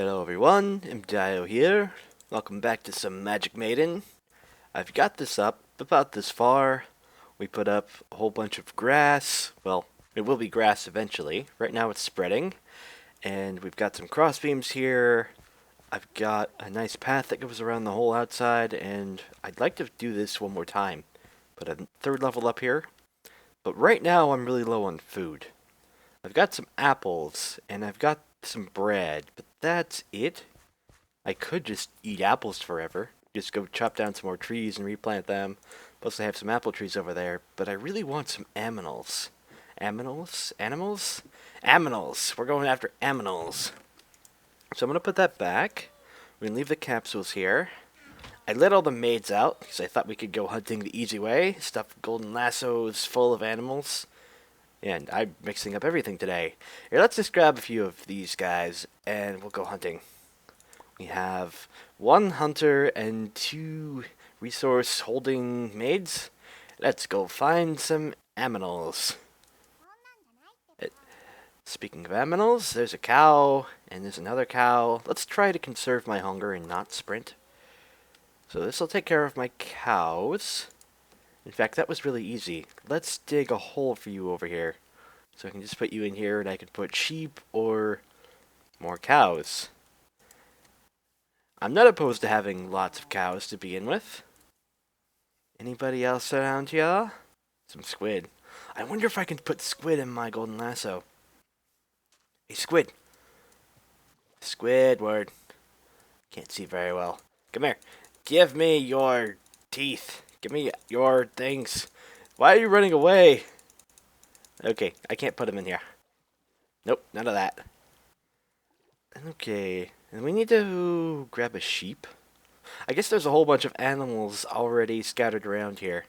Hello everyone, MDIO here. Welcome back to some Magic Maiden. I've got this up about this far. We put up a whole bunch of grass. Well, it will be grass eventually. Right now it's spreading. And we've got some crossbeams here. I've got a nice path that goes around the whole outside, and I'd like to do this one more time. Put a third level up here. But right now I'm really low on food. I've got some apples, and I've got some bread, but that's it. I could just eat apples forever. Just go chop down some more trees and replant them. Plus I have some apple trees over there, but I really want some aminals. Aminals? Animals? Aminals! We're going after aminals. So I'm going to put that back. We're going to leave the capsules here. I let all the maids out, because I thought we could go hunting the easy way. Stuff golden lassos full of animals. And I'm mixing up everything today. Here, let's just grab a few of these guys, and we'll go hunting. We have one hunter and two resource-holding maids. Let's go find some aminals. Speaking of aminals, there's a cow, and there's another cow. Let's try to conserve my hunger and not sprint. So this will take care of my cows. In fact, that was really easy. Let's dig a hole for you over here. So I can just put you in here, and I can put sheep or more cows. I'm not opposed to having lots of cows to begin with. Anybody else around here? Some squid. I wonder if I can put squid in my golden lasso. Hey, squid. Squidward. Can't see very well. Come here. Give me your teeth. Give me your things. Why are you running away? Okay, I can't put him in here. Nope, none of that. Okay, and we need to grab a sheep. I guess there's a whole bunch of animals already scattered around here.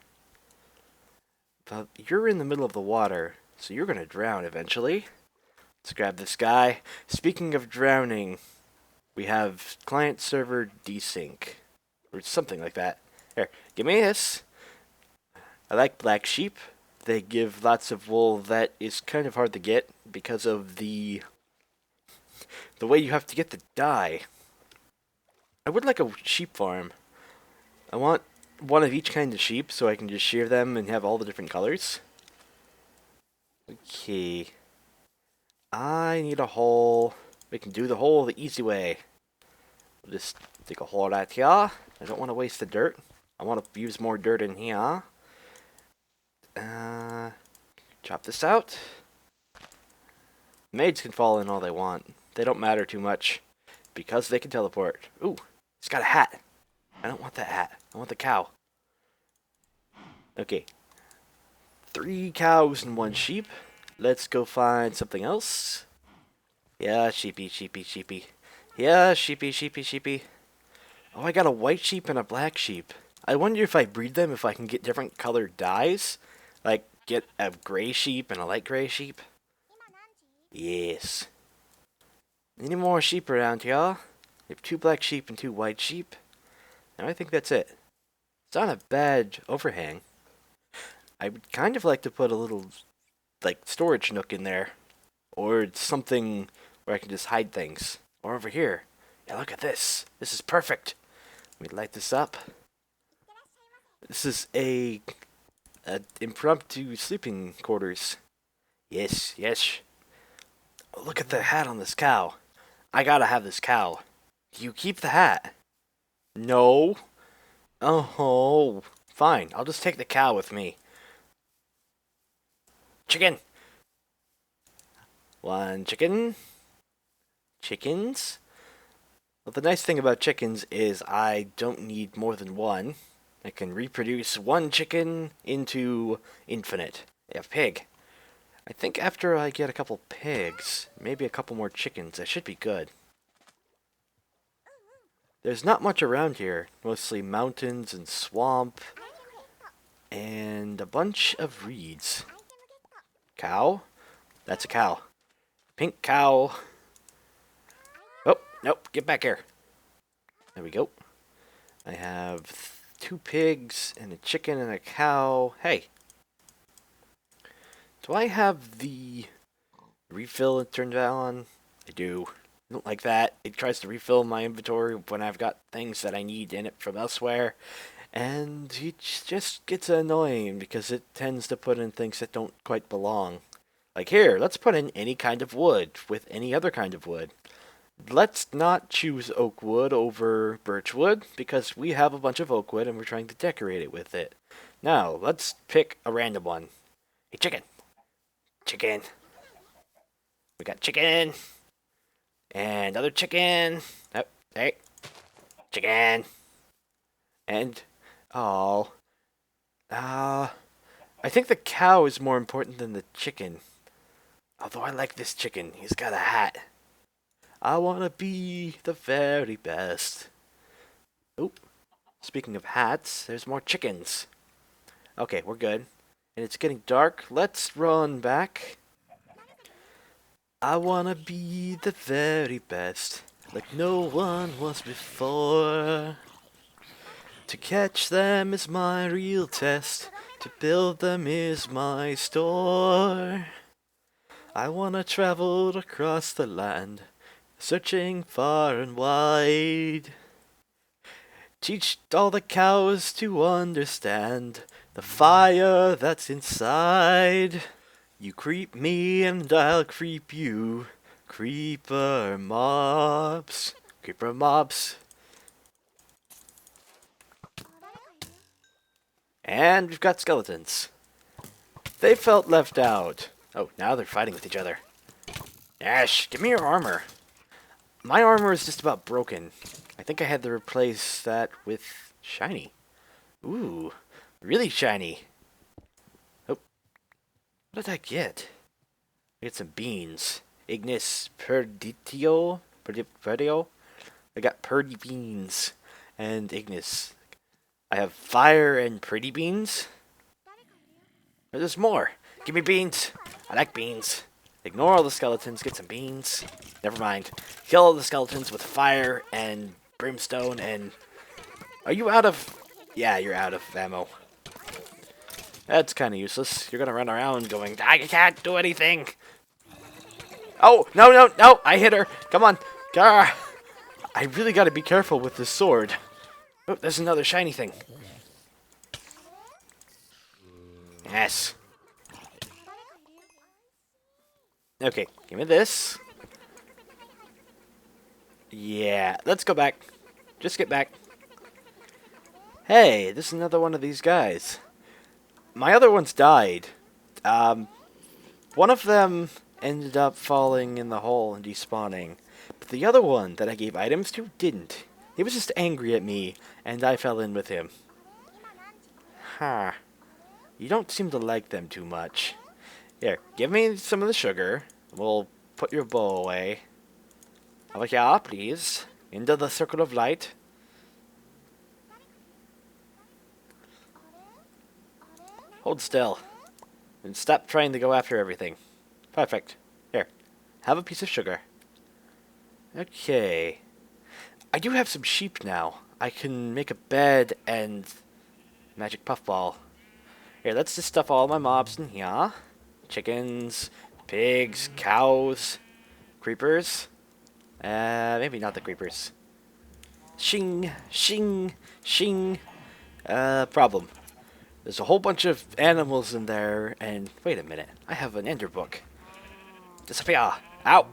But you're in the middle of the water, so you're gonna drown eventually. Let's grab this guy. Speaking of drowning, we have client server desync. Or something like that. Here, give me this. I like black sheep. They give lots of wool that is kind of hard to get because of the way you have to get the dye. I would like a sheep farm. I want one of each kind of sheep so I can just shear them and have all the different colors. Okay. I need a hole. We can do the hole the easy way. We'll just dig a hole right here. I don't want to waste the dirt. I want to use more dirt in here. Chop this out. Maids can fall in all they want. They don't matter too much because they can teleport. Ooh, it's got a hat. I don't want that hat. I want the cow. Okay. 3 cows and 1 sheep. Let's go find something else. Yeah, sheepy, sheepy, sheepy. Yeah, sheepy, sheepy, sheepy. Oh, I got a white sheep and a black sheep. I wonder if I breed them, if I can get different colored dyes. Like, get a gray sheep and a light gray sheep. Yes. Any more sheep around here? We have 2 black sheep and 2 white sheep. And I think that's it. It's not a bad overhang. I would kind of like to put a little, like, storage nook in there. Or something where I can just hide things. Or over here. Yeah, look at this. This is perfect. Let me light this up. This is a impromptu sleeping quarters. Yes, yes. Oh, look at the hat on this cow. I gotta have this cow. You keep the hat. No. Oh, fine. I'll just take the cow with me. Chicken. 1 chicken. Chickens. Well, the nice thing about chickens is I don't need more than 1. I can reproduce 1 chicken into infinite. A pig. I think after I get a couple pigs, maybe a couple more chickens, I should be good. There's not much around here. Mostly mountains and swamp. And a bunch of reeds. Cow? That's a cow. Pink cow. Oh, nope, get back here. There we go. I have 2 pigs and a chicken and a cow. Hey. Do I have the refill turned on? I do. Don't like that. It tries to refill my inventory when I've got things that I need in it from elsewhere. And it just gets annoying because it tends to put in things that don't quite belong. Like here, let's put in any kind of wood with any other kind of wood. Let's not choose oak wood over birch wood because we have a bunch of oak wood and we're trying to decorate it with it. Now, let's pick a random one. Hey, chicken. Chicken. We got chicken. And other chicken. Oh, hey. Chicken. And, oh. I think the cow is more important than the chicken. Although I like this chicken. He's got a hat. I want to be the very best. Oop. Speaking of hats, there's more chickens. Okay, we're good. And it's getting dark. Let's run back. I want to be the very best, like no one was before. To catch them is my real test. To build them is my store. I wanna travel across the land, searching far and wide. Teach all the cows to understand the fire that's inside. You creep me and I'll creep you. Creeper mobs. Creeper mobs. And we've got skeletons. They felt left out. Oh, now they're fighting with each other. Ash, give me your armor. My armor is just about broken. I think I had to replace that with shiny. Ooh, really shiny. Oh, what did I get? I get some beans. Ignis Perditio? Perditio? I got Purdy beans and Ignis. I have fire and pretty beans. There's more. Give me beans. I like beans. Ignore all the skeletons. Get some beans. Never mind. Kill all the skeletons with fire and brimstone and... Are you out of... Yeah, you're out of ammo. That's kind of useless. You're going to run around going, I can't do anything. Oh, no, no, no. I hit her. Come on. Gah. I really got to be careful with this sword. Oh, there's another shiny thing. Yes. Okay, give me this. Yeah, let's go back. Just get back. Hey, this is another one of these guys. My other ones died. One of them ended up falling in the hole and despawning. But the other one that I gave items to didn't. He was just angry at me, and I fell in with him. Huh. You don't seem to like them too much. Here, give me some of the sugar. We'll put your bow away. Over here, please. Into the circle of light. Hold still. And stop trying to go after everything. Perfect. Here, have a piece of sugar. Okay. I do have some sheep now. I can make a bed and magic puffball. Here, let's just stuff all my mobs in here. Chickens, pigs, cows, creepers. Maybe not the creepers. Shing, shing, shing. Problem. There's a whole bunch of animals in there, and wait a minute. I have an ender book. Disappear. Ow.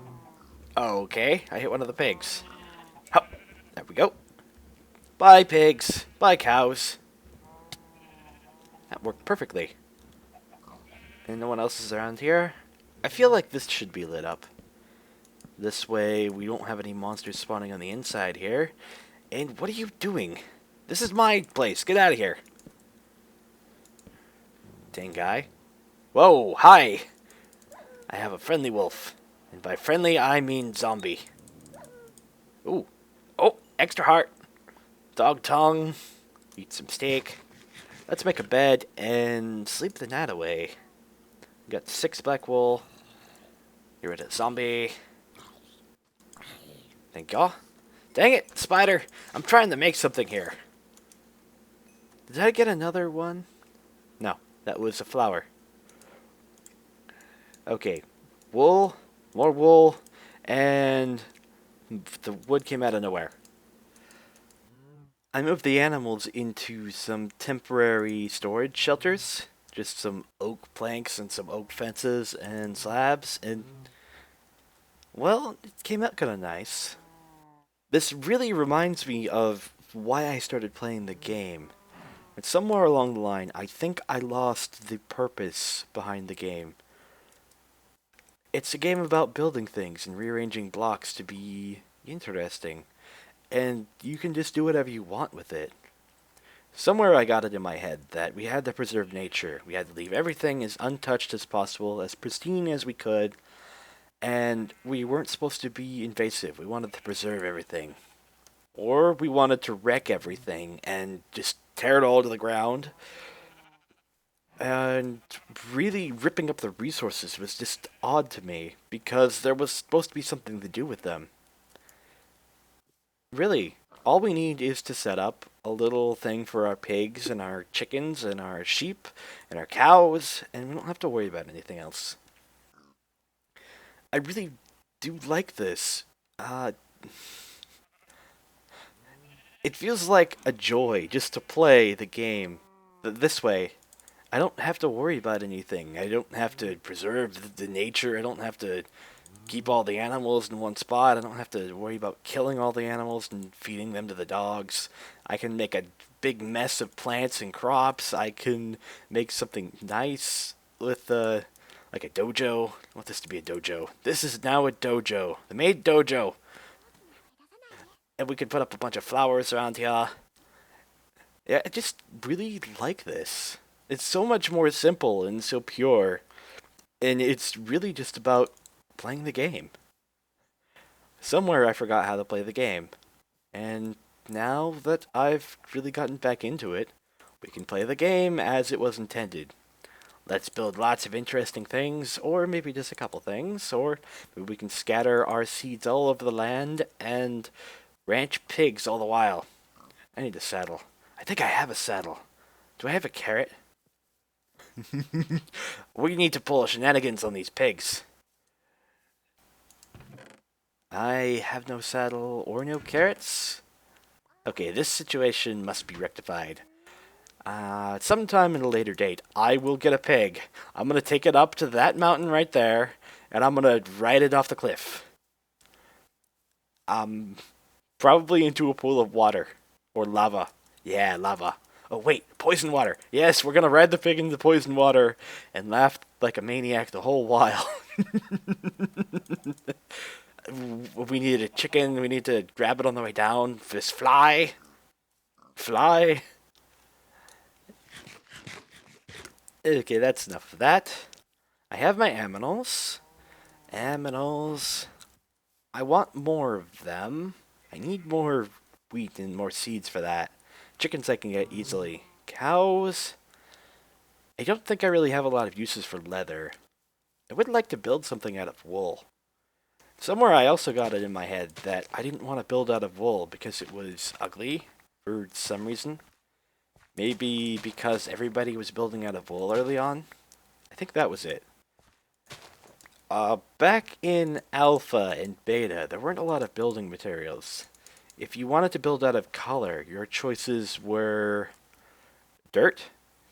Okay, I hit one of the pigs. Oh, there we go. Bye, pigs. Bye, cows. That worked perfectly. And no one else is around here. I feel like this should be lit up. This way we won't have any monsters spawning on the inside here. And what are you doing? This is my place. Get out of here. Dang guy. Whoa, hi. I have a friendly wolf. And by friendly, I mean zombie. Ooh. Oh, extra heart. Dog tongue. Eat some steak. Let's make a bed and sleep the night away. We got 6 black wool. Get rid of zombie. Thank y'all. Dang it, spider. I'm trying to make something here. Did I get another one? No, that was a flower. Okay. Wool. More wool. And The wood came out of nowhere. I moved the animals into some temporary storage shelters. Just some oak planks and some oak fences and slabs, and well, it came out kind of nice. This really reminds me of why I started playing the game. And somewhere along the line, I think I lost the purpose behind the game. It's a game about building things and rearranging blocks to be interesting. And you can just do whatever you want with it. Somewhere I got it in my head that we had to preserve nature. We had to leave everything as untouched as possible, as pristine as we could, and we weren't supposed to be invasive. We wanted to preserve everything. Or we wanted to wreck everything and just tear it all to the ground. And really ripping up the resources was just odd to me because there was supposed to be something to do with them. Really, all we need is to set up a little thing for our pigs and our chickens and our sheep and our cows, and we don't have to worry about anything else. I really do like this. Uh, it feels like a joy just to play the game this way. I don't have to worry about anything. I don't have to preserve the nature. I don't have to keep all the animals in one spot. I don't have to worry about killing all the animals and feeding them to the dogs. I can make a big mess of plants and crops. I can make something nice with like a dojo. I want this to be a dojo. This is now a dojo. The maid dojo. And we could put up a bunch of flowers around here. Yeah, I just really like this. It's so much more simple and so pure. And it's really just about playing the game. Somewhere I forgot how to play the game. And now that I've really gotten back into it, we can play the game as it was intended. Let's build lots of interesting things, or maybe just a couple things, or maybe we can scatter our seeds all over the land and ranch pigs all the while. I need a saddle. I think I have a saddle. Do I have a carrot? We need to pull shenanigans on these pigs. I have no saddle or no carrots. Okay, this situation must be rectified. Sometime in a later date, I will get a pig. I'm gonna take it up to that mountain right there, and I'm gonna ride it off the cliff. Probably into a pool of water. Or lava. Yeah, lava. Oh, wait, poison water. Yes, we're gonna ride the pig into poison water and laugh like a maniac the whole while. We need a chicken. We need to grab it on the way down. Just fly. Fly. Okay, that's enough of that. I have my aminals. Aminals. I want more of them. I need more wheat and more seeds for that. Chickens I can get easily. Cows. I don't think I really have a lot of uses for leather. I would like to build something out of wool. Somewhere I also got it in my head that I didn't want to build out of wool because it was ugly for some reason. Maybe because everybody was building out of wool early on. I think that was it. Back in Alpha and Beta, there weren't a lot of building materials. If you wanted to build out of color, your choices were dirt,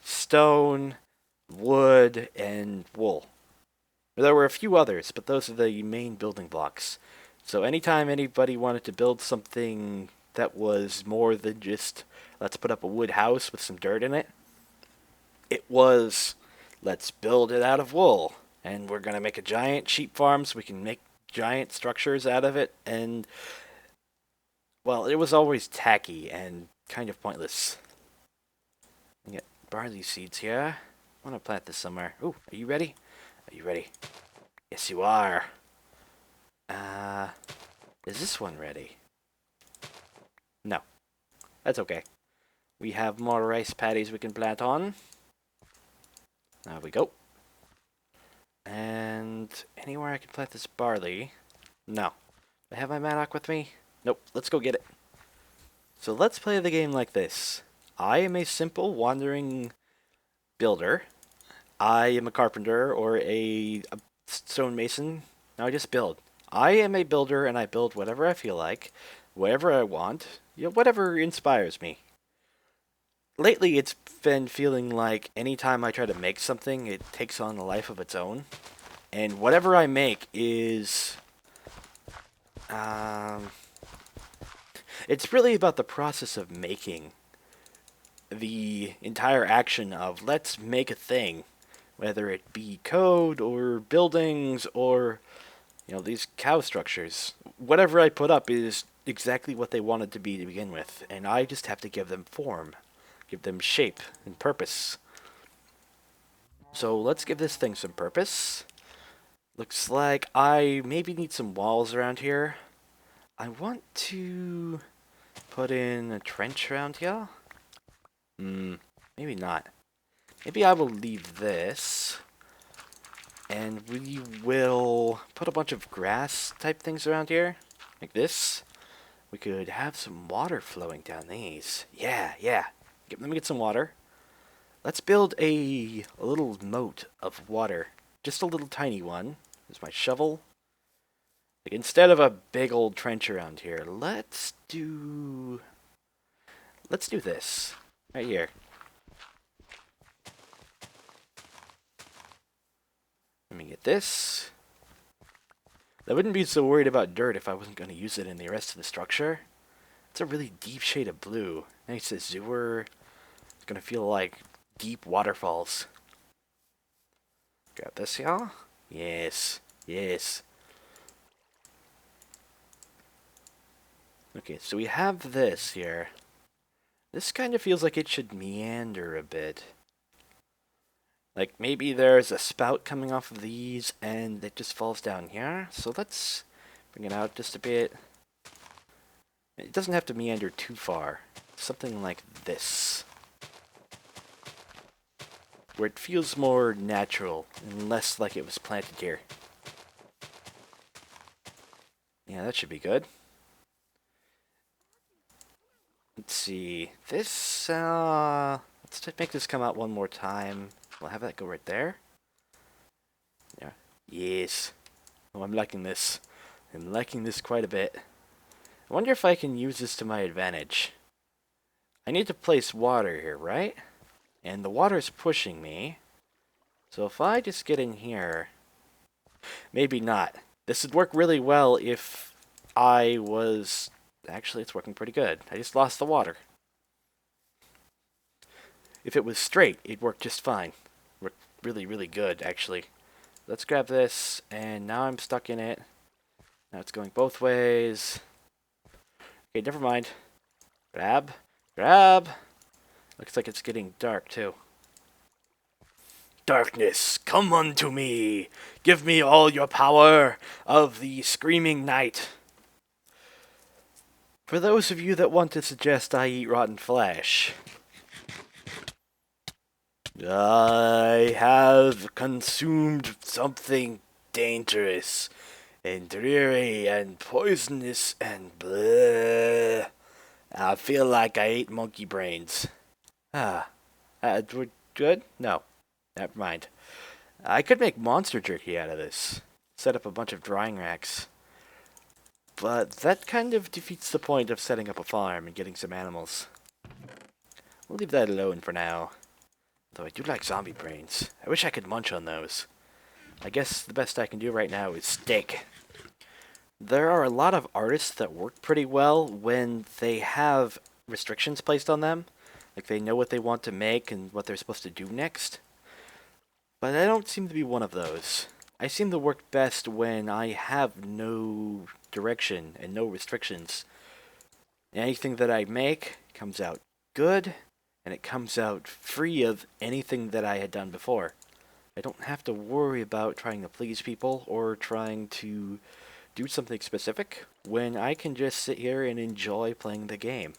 stone, wood, and wool. There were a few others, but those are the main building blocks. So anytime anybody wanted to build something that was more than just, let's put up a wood house with some dirt in it, it was, let's build it out of wool. And we're going to make a giant sheep farm so we can make giant structures out of it. And, well, it was always tacky and kind of pointless. Get barley seeds here. I want to plant this somewhere. Ooh, are you ready? Are you ready? Yes, you are. Is this one ready? No. That's okay. We have more rice paddies we can plant on. There we go. And anywhere I can plant this barley? No. Do I have my mattock with me? Nope. Let's go get it. So let's play the game like this. I am a simple wandering builder. I am a carpenter or a stonemason. Now I just build. I am a builder and I build whatever I feel like, whatever I want, whatever inspires me. Lately, it's been feeling like anytime I try to make something, it takes on a life of its own. And whatever I make is. Um, it's really about the process of making. The entire action of let's make a thing, whether it be code or buildings or these cow structures. Whatever I put up is exactly what they wanted to be to begin with, and I just have to give them form, give them shape and purpose. So let's give this thing some purpose. Looks like I maybe need some walls around here. I want to put in a trench around here. Maybe not. Maybe I will leave this. And we will put a bunch of grass type things around here. Like this. We could have some water flowing down these. Yeah. Let me get some water. Let's build a little moat of water. Just a little tiny one. There's my shovel. Like instead of a big old trench around here, let's do this. Right here. Let me get this. I wouldn't be so worried about dirt if I wasn't going to use it in the rest of the structure. It's a really deep shade of blue. Nice azure. It's going to feel like deep waterfalls. Grab this, y'all. Yes. Okay, so we have this here. This kind of feels like it should meander a bit. Like maybe there's a spout coming off of these and it just falls down here. So let's bring it out just a bit. It doesn't have to meander too far. Something like this. Where it feels more natural and less like it was planted here. Yeah, that should be good. Let's see. This, let's make this come out one more time. We'll have that go right there. Yeah. Yes. Oh, I'm liking this. I'm liking this quite a bit. I wonder if I can use this to my advantage. I need to place water here, right? And the water's pushing me. So if I just get in here... Maybe not. This would work really well if I was... Actually, it's working pretty good. I just lost the water. If it was straight, it'd work just fine. Worked really good, actually. Let's grab this, and now I'm stuck in it. Now it's going both ways. Okay, never mind. Grab. Looks like it's getting dark, too. Darkness, come unto me. Give me all your power of the screaming night. For those of you that want to suggest I eat rotten flesh, I have consumed something dangerous and dreary and poisonous and bleh. I feel like I ate monkey brains. We're good? No. Never mind. I could make monster jerky out of this. Set up a bunch of drying racks. But that kind of defeats the point of setting up a farm and getting some animals. We'll leave that alone for now. Though I do like zombie brains. I wish I could munch on those. I guess the best I can do right now is steak. There are a lot of artists that work pretty well when they have restrictions placed on them. Like they know what they want to make and what they're supposed to do next. But I don't seem to be one of those. I seem to work best when I have no direction and no restrictions. Anything that I make comes out good, and it comes out free of anything that I had done before. I don't have to worry about trying to please people or trying to do something specific when I can just sit here and enjoy playing the game.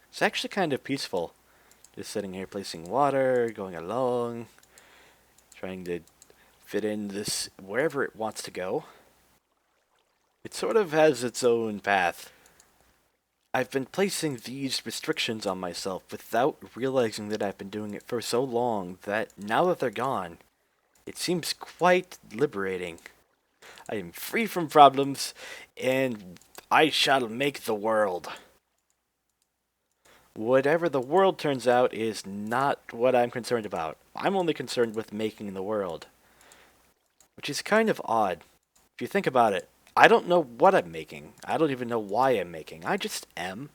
It's actually kind of peaceful. Just sitting here placing water, going along, trying to fit in this wherever it wants to go. It sort of has its own path. I've been placing these restrictions on myself without realizing that I've been doing it for so long that now that they're gone, It seems quite liberating. I am free from problems, and I shall make the world. Whatever the world turns out is not what I'm concerned about. I'm only concerned with making the world. Which is kind of odd. If you think about it, I don't know what I'm making. I don't even know why I'm making. I just am.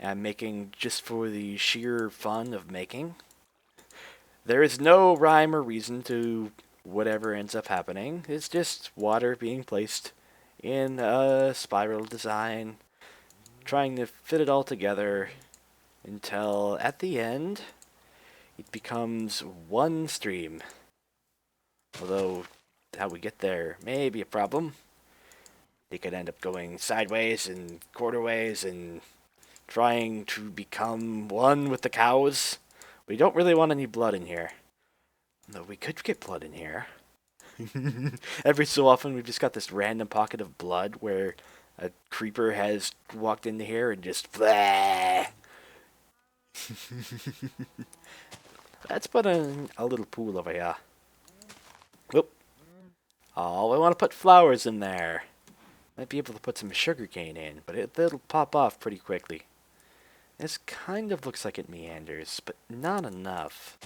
I'm making just for the sheer fun of making. There is no rhyme or reason to whatever ends up happening. It's just water being placed in a spiral design, trying to fit it all together until at the end it becomes one stream. Although how we get there may be a problem. They could end up going sideways and quarterways and trying to become one with the cows. We don't really want any blood in here. Though we could get blood in here. Every so often we've just got this random pocket of blood where a creeper has walked into here and just blah. Let's put in a little pool over here. Whoop. Oh, I want to put flowers in there. Might be able to put some sugarcane in, but it'll pop off pretty quickly. This kind of looks like it meanders, but not enough.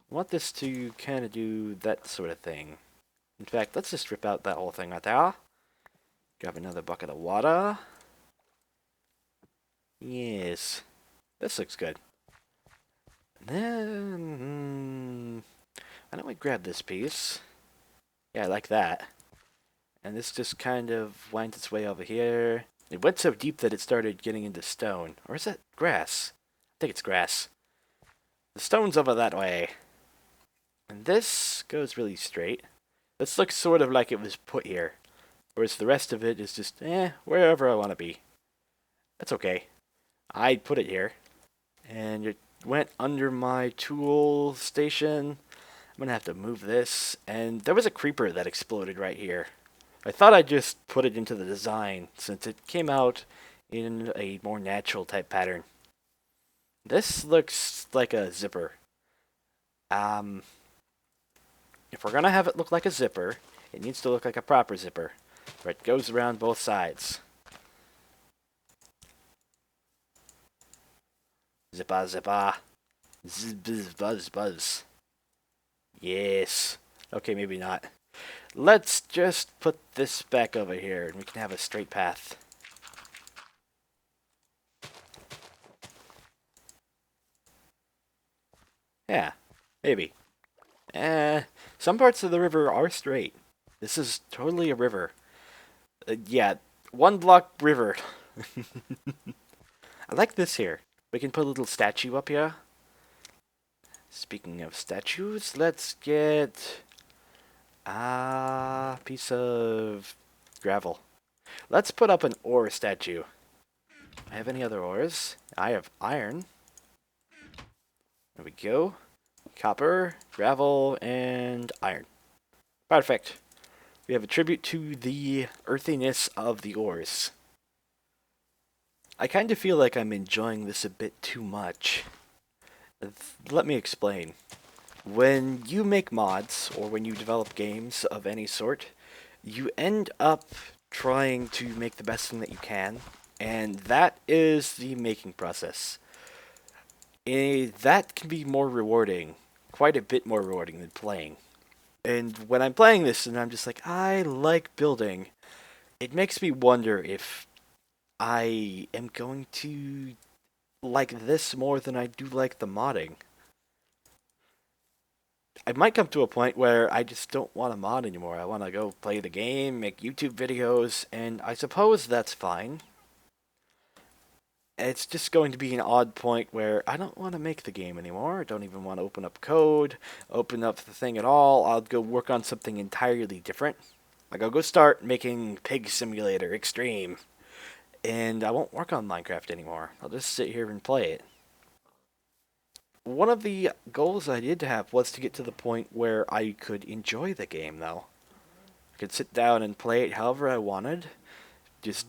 I want this to kind of do that sort of thing. In fact, let's just rip out that whole thing right there. Grab another bucket of water. Yes. This looks good. And then... why don't we grab this piece? Yeah, I like that. And this just kind of winds its way over here. It went so deep that it started getting into stone. Or is that grass? I think it's grass. The stone's over that way. And this goes really straight. This looks sort of like it was put here. Whereas the rest of it is just, wherever I want to be. That's okay. I put it here. And it went under my tool station. I'm going to have to move this. And there was a creeper that exploded right here. I thought I'd just put it into the design since it came out in a more natural type pattern. This looks like a zipper. If we're going to have it look like a zipper, it needs to look like a proper zipper, where it goes around both sides. Zippa, zippa. Zizz, buzz, buzz. Yes. Okay, maybe not. Let's just put this back over here, and we can have a straight path. Yeah, maybe. Some parts of the river are straight. This is totally a river. Yeah, one block river. I like this here. We can put a little statue up here. Speaking of statues, let's get a piece of gravel. Let's put up an ore statue. I have any other ores? I have iron. There we go. Copper, gravel, and iron. Perfect. We have a tribute to the earthiness of the ores. I kind of feel like I'm enjoying this a bit too much. Let me explain. When you make mods, or when you develop games of any sort, you end up trying to make the best thing that you can, and that is the making process. That can be more rewarding, quite a bit more rewarding than playing. And when I'm playing this and I'm just like, I like building, it makes me wonder if I am going to like this more than I do like the modding. I might come to a point where I just don't want to mod anymore. I want to go play the game, make YouTube videos, and I suppose that's fine. It's just going to be an odd point where I don't want to make the game anymore. I don't even want to open up code, open up the thing at all. I'll go work on something entirely different. Like I'll go start making Pig Simulator Extreme. And I won't work on Minecraft anymore. I'll just sit here and play it. One of the goals I did have was to get to the point where I could enjoy the game, though. I could sit down and play it however I wanted. Just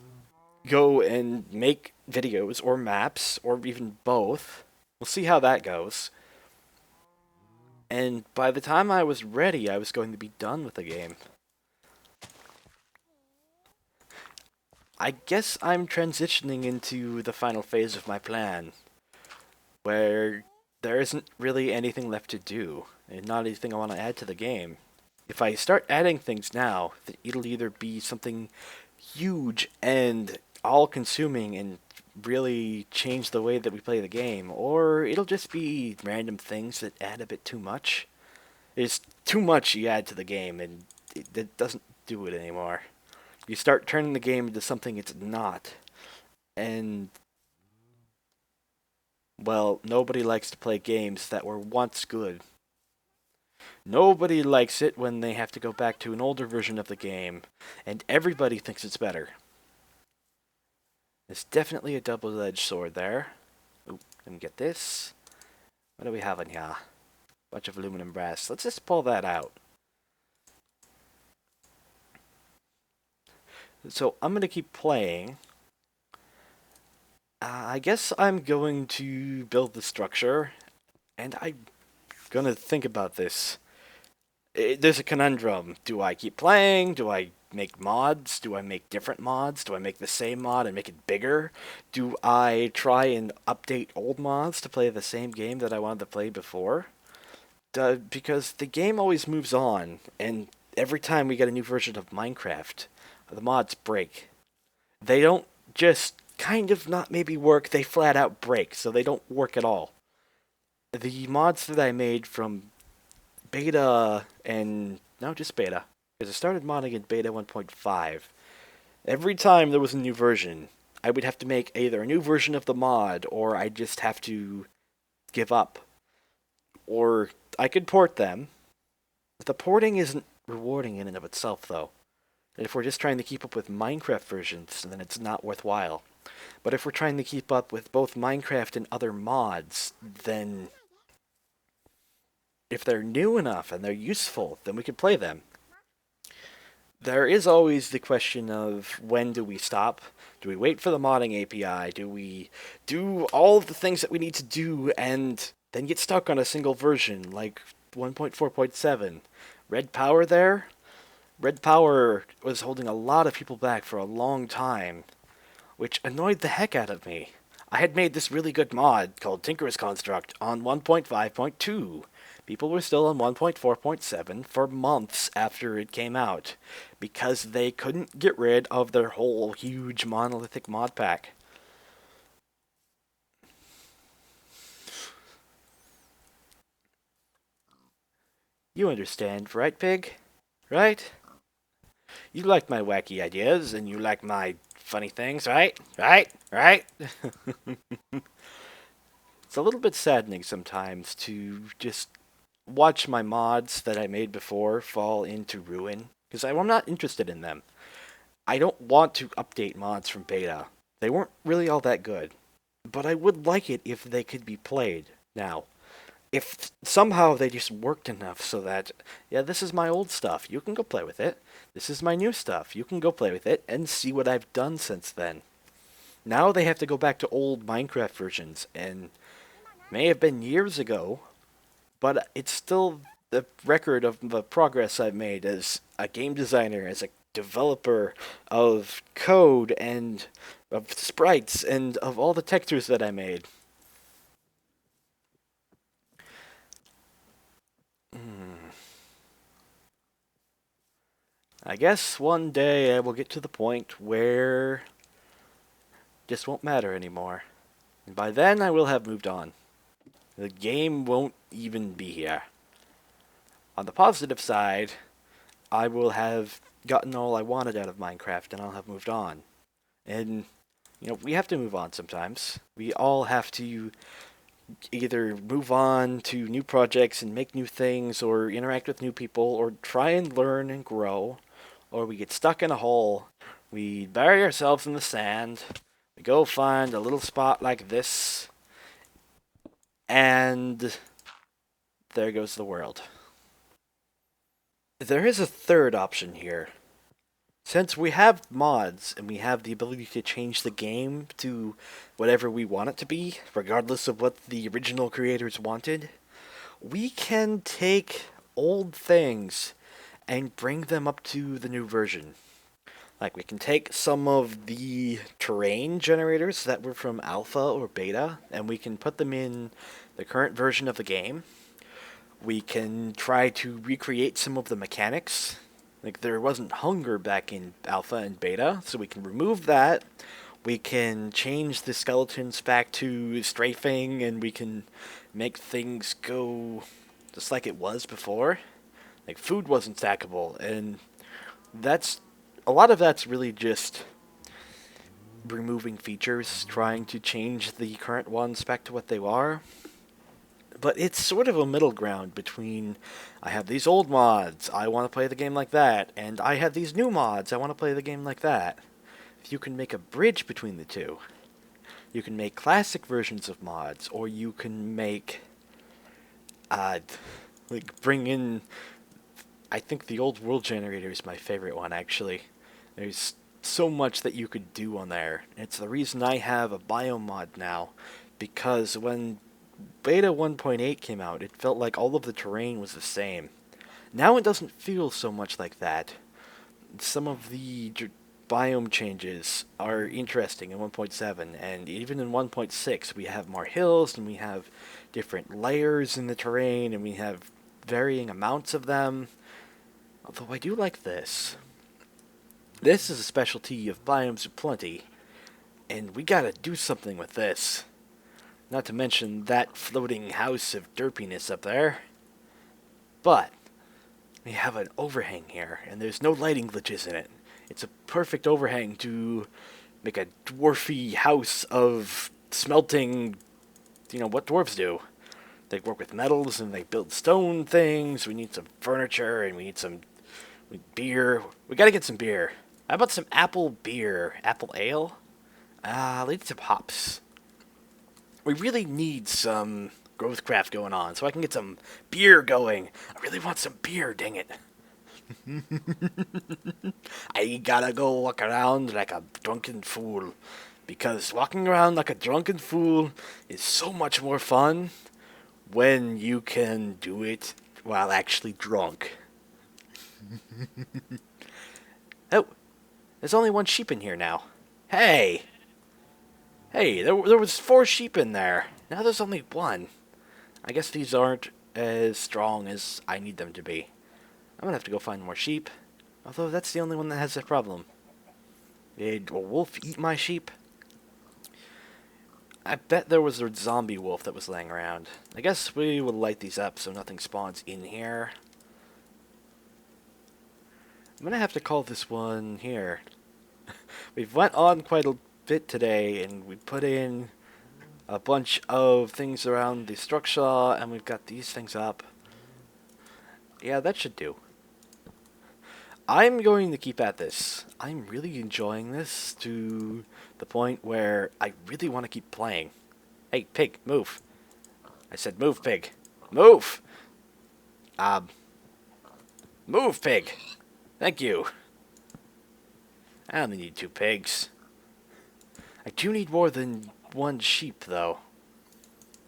go and make videos or maps or even both. We'll see how that goes. And by the time I was ready, I was going to be done with the game. I guess I'm transitioning into the final phase of my plan, where there isn't really anything left to do, and not anything I want to add to the game. If I start adding things now, it'll either be something huge and all-consuming and really change the way that we play the game, or it'll just be random things that add a bit too much. It's too much you add to the game, and it doesn't do it anymore. You start turning the game into something it's not, and well, nobody likes to play games that were once good. Nobody likes it when they have to go back to an older version of the game, and everybody thinks it's better. It's definitely a double-edged sword there. Ooh, let me get this. What do we have in here? Bunch of aluminum brass. Let's just pull that out. So I'm going to keep playing. I guess I'm going to build the structure, and I'm going to think about this. There's a conundrum. Do I keep playing? Do I make mods? Do I make different mods? Do I make the same mod and make it bigger? Do I try and update old mods to play the same game that I wanted to play before? Because the game always moves on, and every time we get a new version of Minecraft, the mods break. They don't just kind of not maybe work, they flat out break, so they don't work at all. The mods that I made from beta and no, just beta, because I started modding in beta 1.5. Every time there was a new version, I would have to make either a new version of the mod, or I'd just have to give up. Or I could port them. The porting isn't rewarding in and of itself, though. And if we're just trying to keep up with Minecraft versions, then it's not worthwhile. But if we're trying to keep up with both Minecraft and other mods, then if they're new enough and they're useful, then we can play them. There is always the question of when do we stop? Do we wait for the modding API? Do we do all of the things that we need to do and then get stuck on a single version like 1.4.7? Red Power there? Red Power was holding a lot of people back for a long time, which annoyed the heck out of me. I had made this really good mod called Tinker's Construct on 1.5.2. People were still on 1.4.7 for months after it came out, because they couldn't get rid of their whole huge monolithic mod pack. You understand, right, Pig? Right? You like my wacky ideas, and you like my funny things, right? Right? Right? It's a little bit saddening sometimes to just watch my mods that I made before fall into ruin, because I'm not interested in them. I don't want to update mods from beta. They weren't really all that good. But I would like it if they could be played now. If somehow they just worked enough so that, yeah, this is my old stuff, you can go play with it. This is my new stuff, you can go play with it and see what I've done since then. Now they have to go back to old Minecraft versions, and may have been years ago, but it's still the record of the progress I've made as a game designer, as a developer of code and of sprites and of all the textures that I made. I guess one day I will get to the point where it just won't matter anymore. And by then I will have moved on. The game won't even be here. On the positive side, I will have gotten all I wanted out of Minecraft and I'll have moved on. And, we have to move on sometimes. We all have to either move on to new projects and make new things or interact with new people or try and learn and grow, or we get stuck in a hole. We bury ourselves in the sand. We go find a little spot like this, and there goes the world. There is a third option here. Since we have mods and we have the ability to change the game to whatever we want it to be, regardless of what the original creators wanted, we can take old things and bring them up to the new version. Like, we can take some of the terrain generators that were from alpha or beta, and we can put them in the current version of the game. We can try to recreate some of the mechanics. Like, there wasn't hunger back in alpha and beta, so we can remove that. We can change the skeletons back to strafing, and we can make things go just like it was before. Like, food wasn't stackable, and that's a lot of that's really just removing features, trying to change the current ones back to what they are. But it's sort of a middle ground between, I have these old mods, I want to play the game like that, and I have these new mods, I want to play the game like that. If you can make a bridge between the two, you can make classic versions of mods, or you can make, bring in, I think the old world generator is my favorite one, actually. There's so much that you could do on there. It's the reason I have a biome mod now, because when Beta 1.8 came out, it felt like all of the terrain was the same. Now it doesn't feel so much like that. Some of the biome changes are interesting in 1.7, and even in 1.6 we have more hills, and we have different layers in the terrain, and we have varying amounts of them. Although I do like this. This is a specialty of Biomes Aplenty, and we gotta do something with this. Not to mention that floating house of derpiness up there. But we have an overhang here, and there's no lighting glitches in it. It's a perfect overhang to make a dwarfy house of smelting, what dwarves do. They work with metals, and they build stone things. We need some furniture, and we need some beer. We gotta get some beer. How about some apple beer? Apple ale? Let's need some hops. We really need some growth craft going on, so I can get some beer going. I really want some beer, dang it. I gotta go walk around like a drunken fool, because walking around like a drunken fool is so much more fun when you can do it while actually drunk. Oh, there's only one sheep in here now. Hey! Hey, there was 4 sheep in there. Now there's only 1. I guess these aren't as strong as I need them to be. I'm gonna have to go find more sheep. Although that's the only one that has that problem. Did a wolf eat my sheep? I bet there was a zombie wolf that was laying around. I guess we will light these up so nothing spawns in here. I'm gonna have to call this one here. We've went on quite a bit today, and we put in a bunch of things around the structure, and we've got these things up. Yeah, that should do. I'm going to keep at this. I'm really enjoying this to the point where I really want to keep playing. Hey, pig, move. I said move, pig. Move! Move, pig! Thank you. I only need 2 pigs. I do need more than 1 sheep, though.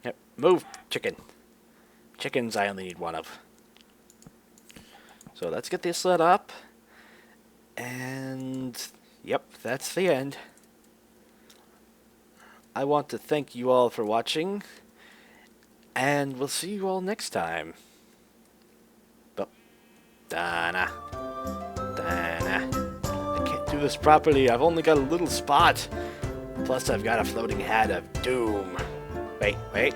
Yep, move, chicken. Chickens I only need 1 of. So let's get this set up. And yep, that's the end. I want to thank you all for watching, and we'll see you all next time. But Dana. I can't do this properly. I've only got a little spot. Plus I've got a floating hat of doom. Wait.